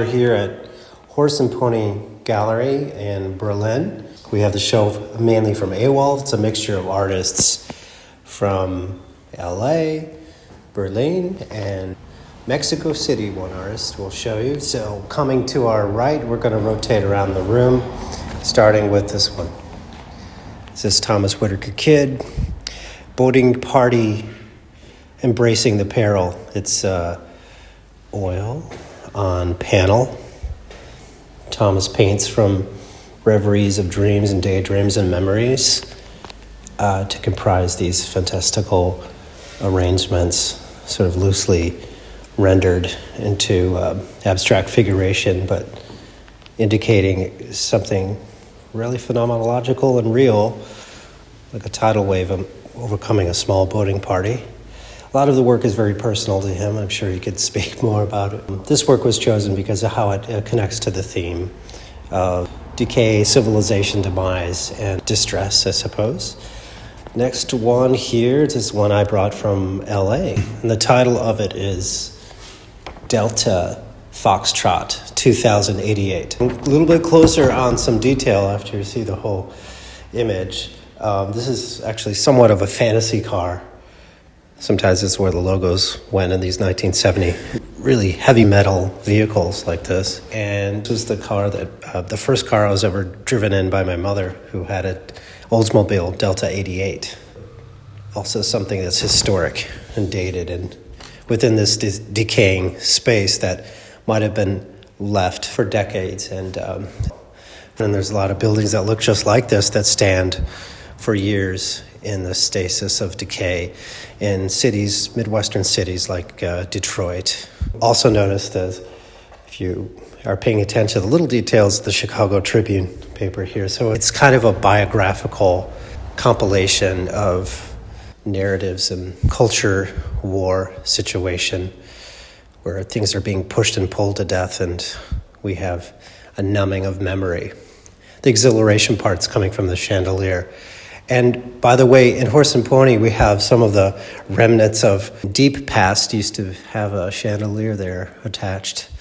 here at Horse&Pony Gallery in Berlin. We have the show mainly from AWOL. It's a mixture of artists from LA, Berlin, and Mexico City. One artist we'll show you. So coming to our right, we're going to rotate around the room, starting with this one. This is Thomas Whittaker Kidd, Boating Party Embracing the Peril. It's oil on panel. Thomas paints from reveries of dreams and daydreams and memories to comprise these fantastical arrangements, sort of loosely rendered into abstract figuration, but indicating something really phenomenological and real, like a tidal wave overcoming a small boating party. A lot of the work is very personal to him. I'm sure he could speak more about it. This work was chosen because of how it connects to the theme of decay, civilization, demise, and distress, I suppose. Next one here is one I brought from LA, and the title of it is Delta Foxtrot 2088. A little bit closer on some detail after you see the whole image. This is actually somewhat of a fantasy car. Sometimes it's where the logos went in these 1970 really heavy metal vehicles like this. And this was the car that, the first car I was ever driven in by my mother, who had an Oldsmobile Delta 88. Also something that's historic and dated and within this decaying space that might have been left for decades. And there's a lot of buildings that look just like this that stand for years in the stasis of decay in cities, Midwestern cities like Detroit. Also noticed as, if you are paying attention to the little details, the Chicago Tribune paper here. So it's kind of a biographical compilation of narratives and culture war situation where things are being pushed and pulled to death, and we have a numbing of memory. The exhilaration part's coming from the chandelier. And by the way, in Horse and Pony, we have some of the remnants of deep past used to have a chandelier there attached.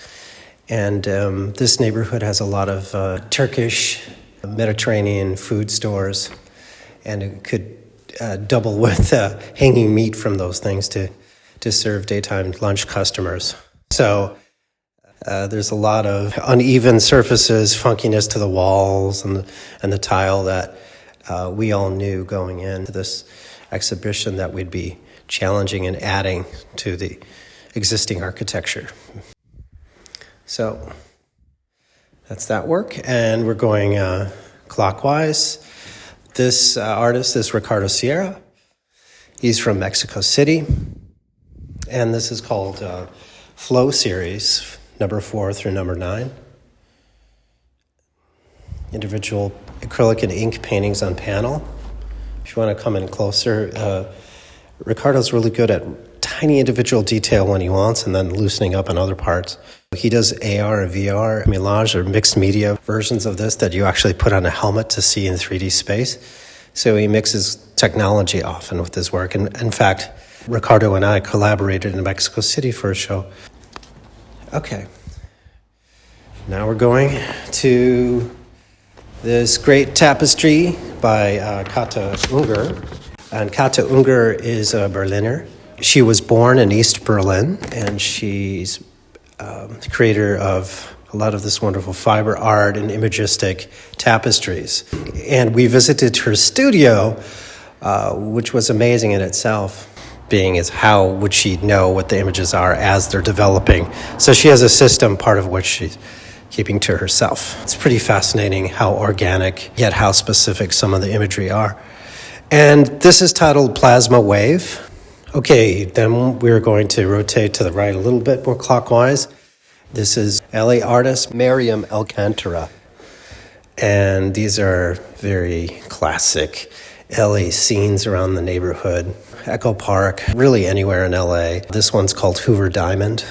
And this neighborhood has a lot of Turkish, Mediterranean food stores, and it could double with hanging meat from those things to serve daytime lunch customers. So there's a lot of uneven surfaces, funkiness to the walls and the tile that we all knew going into this exhibition that we'd be challenging and adding to the existing architecture. So that's that work, and we're going clockwise. This artist is Ricardo Sierra. He's from Mexico City, and this is called Flow Series, number 4 through number 9. Individual acrylic and ink paintings on panel. If you want to come in closer, Ricardo's really good at tiny individual detail when he wants and then loosening up on other parts. He does AR and VR, melange or mixed media versions of this that you actually put on a helmet to see in 3D space. So he mixes technology often with his work. And in fact, Ricardo and I collaborated in Mexico City for a show. Okay. Now we're going to this great tapestry by Kata Unger. And Kata Unger is a Berliner. She was born in East Berlin, and she's the creator of a lot of this wonderful fiber art and imagistic tapestries. And we visited her studio, which was amazing in itself, being as how would she know what the images are as they're developing. So she has a system, part of which she's keeping to herself. It's pretty fascinating how organic, yet how specific some of the imagery are. And this is titled Plasma Wave. Okay, then we're going to rotate to the right a little bit more clockwise. This is LA artist Mariam Alcantara. And these are very classic LA scenes around the neighborhood. Echo Park, really anywhere in LA. This one's called Hoover Diamond.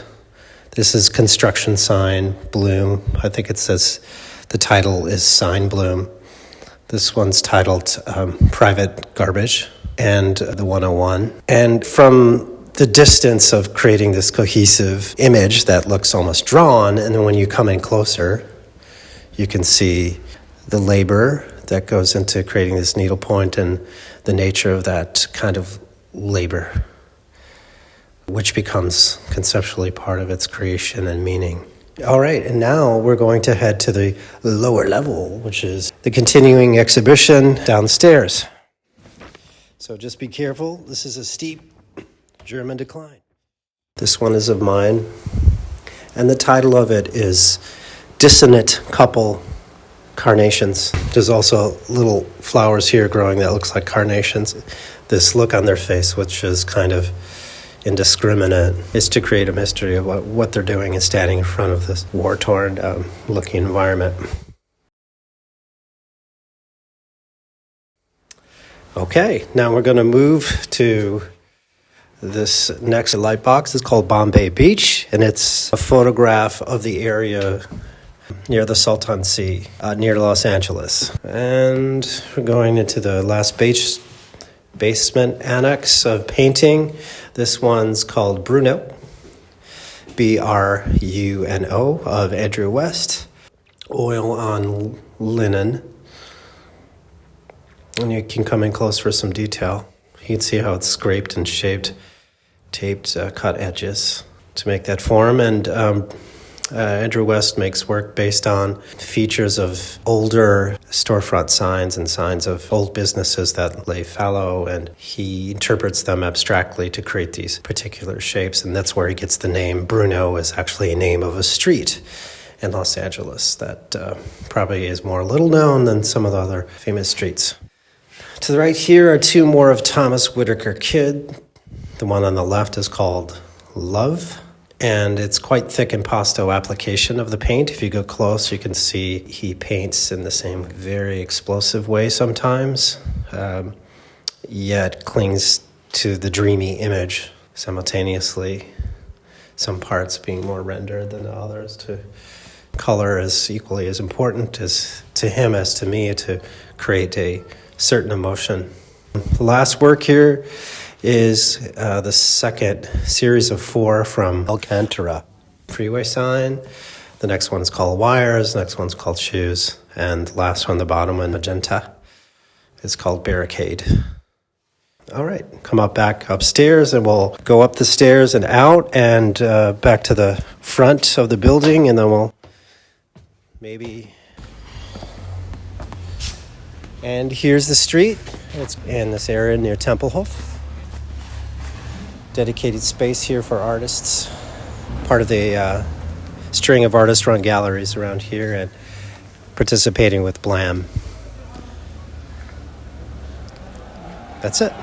This is construction sign, Bloom. I think it says the title is Sign Bloom. This one's titled Private Garbage and the 101. And from the distance of creating this cohesive image that looks almost drawn, and then when you come in closer, you can see the labor that goes into creating this needlepoint and the nature of that kind of labor, which becomes conceptually part of its creation and meaning. All right, and now we're going to head to the lower level, which is the continuing exhibition downstairs. So just be careful. This is a steep German decline. This one is of mine, and the title of it is Dissonant Couple Carnations. There's also little flowers here growing that looks like carnations. This look on their face, which is kind of indiscriminate, is to create a mystery of what they're doing and standing in front of this war-torn looking environment. Okay, now we're going to move to this next light box. It's called Bombay Beach, and it's a photograph of the area near the Salton Sea, near Los Angeles. And we're going into the last basement annex of painting. This one's called Bruno, Bruno, of Andrew West. Oil on linen. And you can come in close for some detail. You can see how it's scraped and shaped, taped, cut edges to make that form. And Andrew West makes work based on features of older storefront signs and signs of old businesses that lay fallow, and he interprets them abstractly to create these particular shapes, and that's where he gets the name. Bruno is actually a name of a street in Los Angeles that probably is more little known than some of the other famous streets. To the right here are two more of Thomas Whittaker Kidd. The one on the left is called Love, and it's quite thick impasto application of the paint. If you go close, you can see he paints in the same very explosive way sometimes, yet clings to the dreamy image simultaneously, some parts being more rendered than others. Color is equally as important as to him as to me to create a certain emotion. The last work here is the second series of 4 from Alcantara. Freeway sign. The next one's called Wires. The next one's called Shoes. And the last one, the bottom one, Magenta, is called Barricade. All right, come up back upstairs, and we'll go up the stairs and out and back to the front of the building, and then we'll maybe... And here's the street. It's in this area near Tempelhof. Dedicated space here for artists. Part of the string of artist-run galleries around here, and participating with BLAM. That's it.